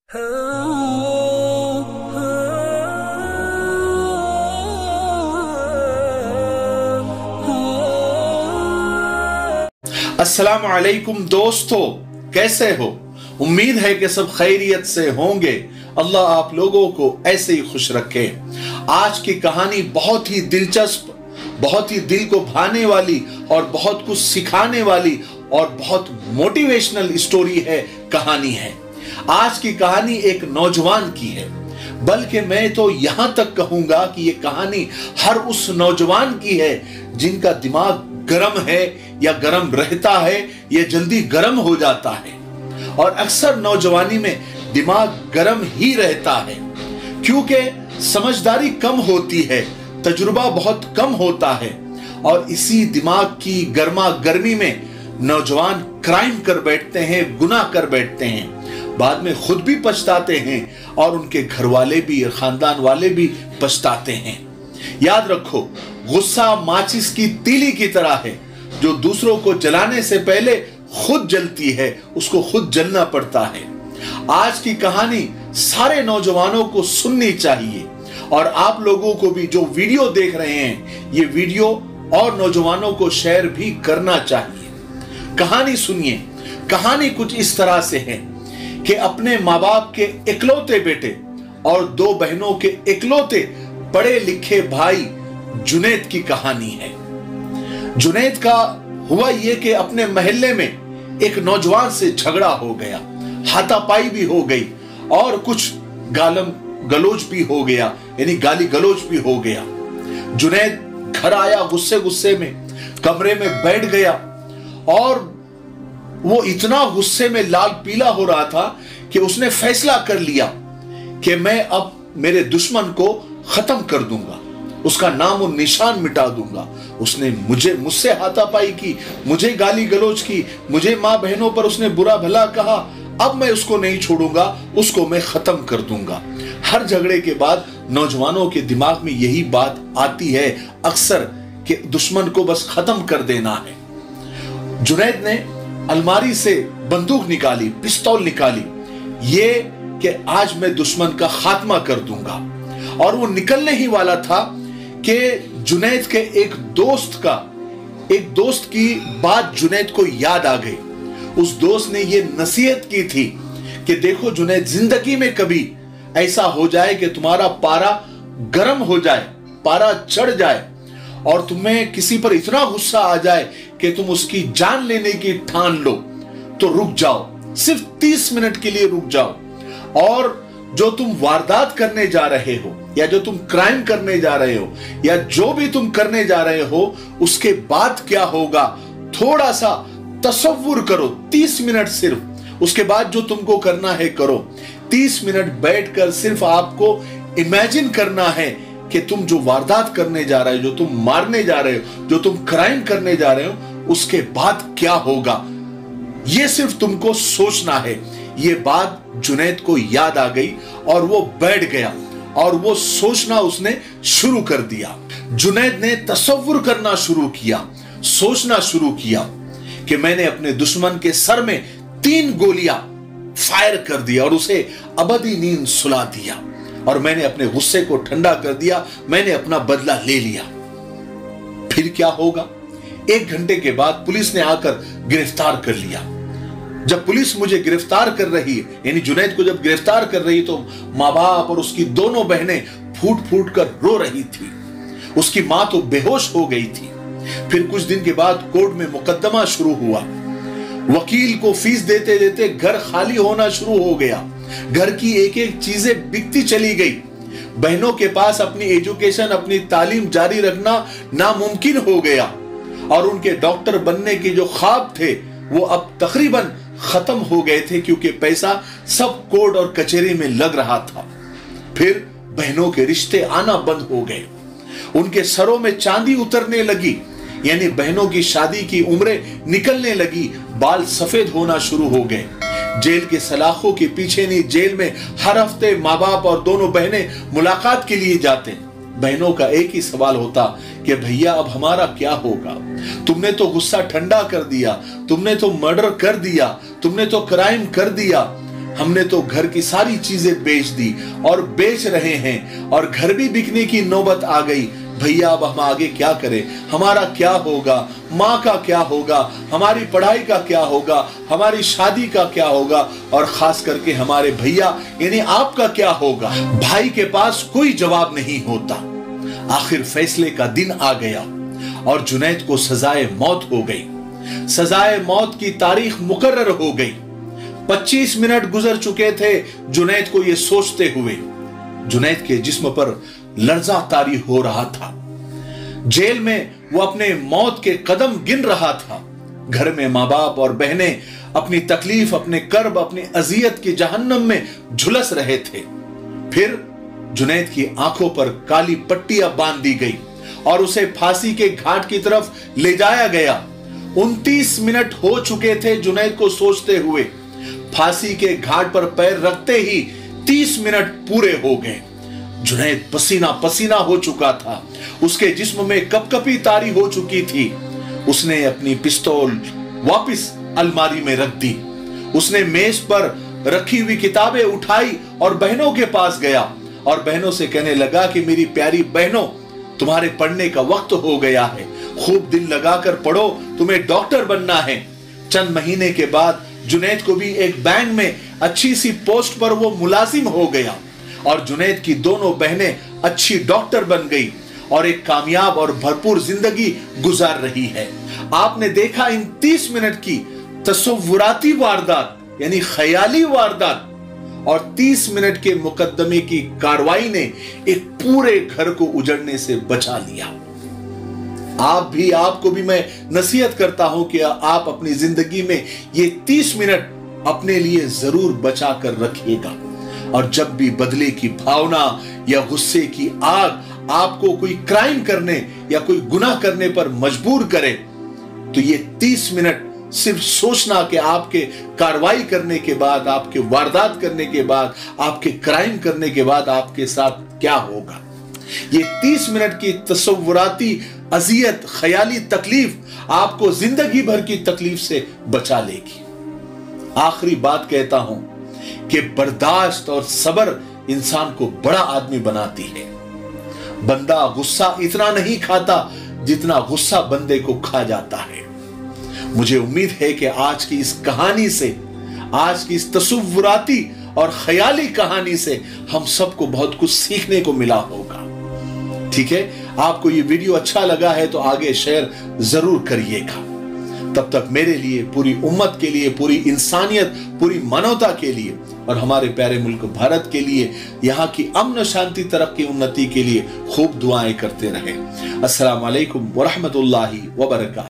अस्सलामु अलैकुम दोस्तों, कैसे हो? उम्मीद है कि सब खैरियत से होंगे। अल्लाह आप लोगों को ऐसे ही खुश रखे। आज की कहानी बहुत ही दिलचस्प, बहुत ही दिल को भाने वाली और बहुत कुछ सिखाने वाली और बहुत मोटिवेशनल स्टोरी है, कहानी है। आज की कहानी एक नौजवान की है, बल्कि मैं तो यहां तक कहूंगा कि ये कहानी हर उस नौजवान की है जिनका दिमाग गरम है या गरम रहता है या जल्दी गरम हो जाता है। और अक्सर नौजवानी में दिमाग गरम ही रहता है क्योंकि समझदारी कम होती है, तजुर्बा बहुत कम होता है। और इसी दिमाग की गर्मा गर्मी में नौजवान क्राइम कर बैठते हैं, गुनाह कर बैठते हैं, बाद में खुद भी पछताते हैं और उनके घर वाले भी और खानदान वाले भी पछताते हैं। याद रखो, गुस्सा माचिस की तीली की तरह है, जो दूसरों को जलाने से पहले खुद जलती है, उसको खुद जलना पड़ता है। आज की कहानी सारे नौजवानों को सुननी चाहिए और आप लोगों को भी जो वीडियो देख रहे हैं, ये वीडियो और नौजवानों को शेयर भी करना चाहिए। कहानी सुनिए। कहानी कुछ इस तरह से है कि अपने माँ बाप के इकलौते बेटे और दो बहनों के इकलौते पढ़े लिखे भाई जुनैद की कहानी है। जुनैद का हुआ यह कि अपने मोहल्ले में एक नौजवान से झगड़ा हो गया, हाथापाई भी हो गई और कुछ गालम गलोच भी हो गया, यानी गाली गलोच भी हो गया। जुनैद घर आया, गुस्से गुस्से में कमरे में बैठ गया और वो इतना गुस्से में लाल पीला हो रहा था कि उसने फैसला कर लिया कि मैं अब मेरे दुश्मन को खत्म कर दूंगा, उसका नाम और निशान मिटा दूंगा। उसने मुझसे हाथापाई की, मुझे गाली गलोच की, मुझे माँ बहनों पर उसने बुरा भला कहा, अब मैं उसको नहीं छोड़ूंगा, उसको मैं खत्म कर दूंगा। हर झगड़े के बाद नौजवानों के दिमाग में यही बात आती है अक्सर कि दुश्मन को बस खत्म कर देना है। जुनैद ने अलमारी से बंदूक निकाली, पिस्तौल निकाली, ये कि आज मैं दुश्मन का खात्मा कर दूंगा। और वो निकलने ही वाला था कि जुनैद के एक दोस्त की बात जुनैद को याद आ गई। उस दोस्त ने ये नसीहत की थी कि देखो जुनैद, जिंदगी में कभी ऐसा हो जाए कि तुम्हारा पारा गर्म हो जाए, पारा चढ़ जाए और तुम्हें किसी पर इतना गुस्सा आ जाए कि तुम उसकी जान लेने की ठान लो, तो रुक जाओ, सिर्फ 30 मिनट के लिए रुक जाओ। और जो तुम वारदात करने जा रहे हो या जो तुम क्राइम करने जा रहे हो या जो भी तुम करने जा रहे हो, उसके बाद क्या होगा थोड़ा सा तसव्वुर करो। 30 मिनट सिर्फ, उसके बाद जो तुमको करना है करो। 30 मिनट बैठकर सिर्फ आपको इमेजिन करना है कि तुम जो वारदात करने जा रहे हो, जो तुम मारने जा रहे हो, जो तुम क्राइम करने जा रहे हो, उसके बाद क्या होगा, यह सिर्फ तुमको सोचना है। ये बात जुनैद को याद आ गई और वो बैठ गया और वो सोचना उसने शुरू कर दिया। जुनैद ने तसव्वुर करना शुरू किया, सोचना शुरू किया कि मैंने अपने दुश्मन के सर में 3 गोलियां फायर कर दिया और उसे अबदी नींद सुला दिया और मैंने अपने गुस्से को ठंडा कर दिया, मैंने अपना बदला ले लिया। फिर क्या होगा? 1 घंटे के बाद पुलिस ने आकर गिरफ्तार कर लिया। जब पुलिस मुझे गिरफ्तार कर रही है, यानी जुनैद को जब गिरफ्तार कर रही, तो माँ बाप और उसकी दोनों बहनें फूट फूट कर रो रही थी। उसकी मां तो बेहोश हो गई थी। फिर कुछ दिन के बाद कोर्ट में मुकदमा शुरू हुआ। वकील को फीस देते देते घर खाली होना शुरू हो गया। घर की एक एक चीजें बिकती चली गई। बहनों के पास अपनी एजुकेशन, अपनी तालीम जारी रखना नामुमकिन हो गया और उनके डॉक्टर बनने के जो ख्वाब थे वो अब तकरीबन खत्म हो गए थे क्योंकि पैसा सब कोर्ट और कचहरी में लग रहा था। फिर बहनों के रिश्ते आना बंद हो गए, उनके सरों में चांदी उतरने लगी, यानी बहनों की शादी की उम्रें निकलने लगी, बाल सफेद होना शुरू हो गए। जेल के सलाखों के पीछे नहीं, जेल में हर हफ्ते माँ बाप और दोनों बहनें मुलाकात के लिए जाते। बहनों का एक ही सवाल होता कि भैया अब हमारा क्या होगा? तुमने तो गुस्सा ठंडा कर दिया, तुमने तो मर्डर कर दिया, तुमने तो क्राइम कर दिया, हमने तो घर की सारी चीजें बेच दी और बेच रहे हैं और घर भी बिकने की नौबत आ गई। भैया अब हम आगे क्या करें? हमारा क्या होगा? माँ का क्या होगा? हमारी पढ़ाई का क्या होगा? हमारी शादी का क्या होगा? और खास करके हमारे भैया यानी आपका क्या होगा? भाई के पास कोई जवाब नहीं होता। आखिर फैसले का दिन आ गया और जुनैद को सजाए मौत हो गई। सजाए मौत की तारीख मुकर्रर हो गई। 25 मिनट गुजर चुके थे जुनैद को यह सोचते हुए। जुनैद के जिस्म पर लर्जा तारी हो रहा था। जेल में वो अपने मौत के कदम गिन रहा था। घर में माँ बाप और बहनें अपनी तकलीफ, अपने कर्ब, अपनी अजियत की जहन्नम में झुलस रहे थे। फिर जुनैद की आंखों पर काली पट्टियां बांध दी गई और उसे फांसी के घाट की तरफ ले जाया गया। 29 मिनट हो चुके थे जुनैद को सोचते हुए। फांसी के घाट पर पैर रखते ही 30 मिनट पूरे हो गए। जुनैद पसीना पसीना हो चुका था। उसके जिस्म में कपकपी तारी हो चुकी थी। उसने अपनी पिस्तौल वापस अलमारी में रख दी। उसने मेज पर रखी हुई किताबें उठाई और बहनों के पास गया और बहनों से कहने लगा कि मेरी प्यारी बहनों, तुम्हारे पढ़ने का वक्त हो गया है। खूब दिल लगाकर पढ़ो, तुम्हें डॉक्टर बनना है। चंद महीने के बाद जुनैद को भी एक बैंक में अच्छी सी पोस्ट पर वो मुलाजिम हो गया और जुनैद की दोनों बहनें अच्छी डॉक्टर बन गई और एक कामयाब और भरपूर जिंदगी गुजार रही है। आपने देखा इन 30 मिनट की तसव्वुराती वारदात यानी ख्याली वारदात और 30 मिनट के मुकदमे की कार्रवाई ने एक पूरे घर को उजड़ने से बचा लिया। आपको भी मैं नसीहत करता हूं कि आप अपनी जिंदगी में ये 30 मिनट अपने लिए जरूर बचा कर रखिएगा। और जब भी बदले की भावना या गुस्से की आग आपको कोई क्राइम करने या कोई गुनाह करने पर मजबूर करे, तो ये 30 मिनट सिर्फ सोचना कि आपके कार्रवाई करने के बाद, आपके वारदात करने के बाद, आपके क्राइम करने के बाद आपके साथ क्या होगा। ये 30 मिनट की तसव्वुराती अजियत, ख्याली तकलीफ आपको जिंदगी भर की तकलीफ से बचा लेगी। आखिरी बात कहता हूं कि बर्दाश्त और सब्र इंसान को बड़ा आदमी बनाती है। बंदा गुस्सा इतना नहीं खाता जितना गुस्सा बंदे को खा जाता है। मुझे उम्मीद है कि आज की इस कहानी से, आज की इस तसव्वुराती और ख्याली कहानी से हम सबको बहुत कुछ सीखने को मिला होगा। ठीक है, आपको ये वीडियो अच्छा लगा है तो आगे शेयर जरूर करिएगा। तब तक मेरे लिए, पूरी उम्मत के लिए, पूरी इंसानियत, पूरी मानवता के लिए और हमारे प्यारे मुल्क भारत के लिए, यहाँ की अमन शांति, तरक्की, उन्नति के लिए खूब दुआएं करते रहें। अस्सलाम वालेकुम व रहमतुल्लाहि व बरकातहू।